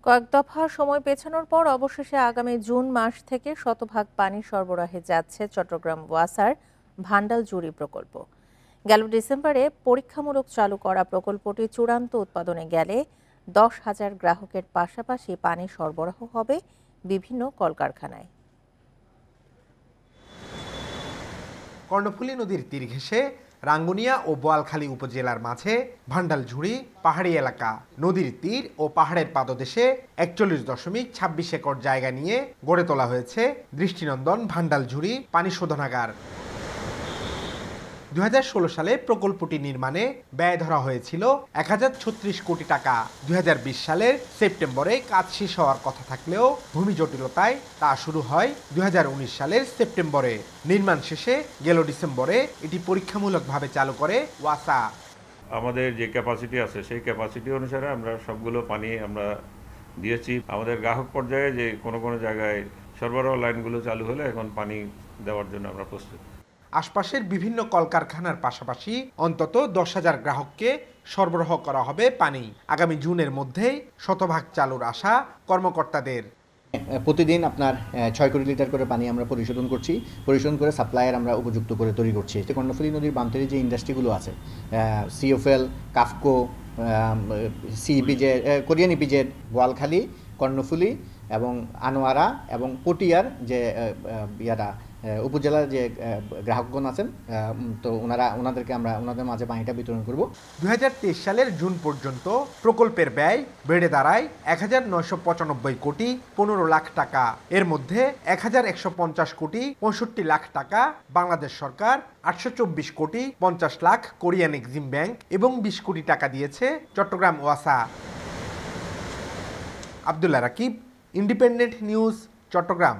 কয়েক দফা সময় পেছানোর পর অবশেষে আগামী জুন মাস থেকে শতভাগ পানি সরবরাহে যাচ্ছে চট্টগ্রাম ওয়াসার ভান্ডাল জুড়ি প্রকল্প। গেল ডিসেম্বরে পরীক্ষামূলক চালু করা প্রকল্পটি চূড়ান্ত উৎপাদনে গেলে 10,000 গ্রাহকের পাশাপাশি পানি সরবরাহ হবে বিভিন্ন কলকারখানায়। কর্ণফুলী নদীর তীর ঘেঁষে রাঙ্গুনিয়া ও বোয়ালখালী উপজেলার মাঝে ভান্ডাল ঝুড়ি পাহাড়ি এলাকা। নদীর তীর ও পাহাড়ের পাদদেশে 41.26 একর জায়গা নিয়ে গড়ে তোলা হয়েছে দৃষ্টিনন্দন ভান্ডাল ঝুড়ি পানি শোধনাগার। 2016 সালে প্রকল্পটি নির্মাণে ব্যয় ধরা হয়েছিল 1036 কোটি টাকা। 2020 সালের সেপ্টেম্বরে কাজ শেষ হওয়ার কথা থাকলেও ভূমি জটিলতায় তা শুরু হয় 2019 সালের সেপ্টেম্বরে। নির্মাণ শেষে গেল ডিসেম্বরে এটি পরীক্ষামূলকভাবে চালু করে ওয়াসা। আমাদের যে ক্যাপাসিটি আছে সেই ক্যাপাসিটি অনুসারে আমরা সবগুলো পানি আমরা দিয়েছি। আমাদের গ্রাহক পর্যায়ে যে কোনো জায়গায় সরবরাহ লাইনগুলো চালু হলে এখন পানি দেওয়ার জন্য আমরা প্রস্তুত। আশপাশের বিভিন্ন কলকারখানার পাশাপাশি অন্তত 10,000 গ্রাহককে সরবরাহ করা হবে পানি। আগামী জুনের মধ্যেই শতভাগ চালুর আশা কর্মকর্তাদের। প্রতিদিন আপনার 6 কোটি লিটার করে পানি আমরা পরিশোধন করছি। পরিশোধন করে সাপ্লায়ার আমরা উপযুক্ত করে তৈরি করছি। কর্ণফুলী নদীর বামতলী যে ইন্ডাস্ট্রিগুলো আছে, সিওফেল, কাফকো, কোরিয়ান ইপিজেড, বোয়ালখালী, কর্ণফুলী এবং আনোয়ারা এবং পটিয়ার যে উপজেলার যে গ্রাহকগণ আছেন, তো ওনাদেরকে আমরা ওনাদের মাঝে পানিটা বিতরণ করব। 2023 সালের জুন পর্যন্ত প্রকল্পের ব্যয় বেড়ে দাঁড়ায় 1995 কোটি 15 লাখ টাকা। এর মধ্যে 1150 কোটি 65 লাখ টাকা বাংলাদেশ সরকার, 824 কোটি 50 লাখ কোরিয়ান এক্সিম ব্যাংক এবং 20 কোটি টাকা দিয়েছে চট্টগ্রাম ওয়াসা। Abdullah Rakib, independent news, Chittagong.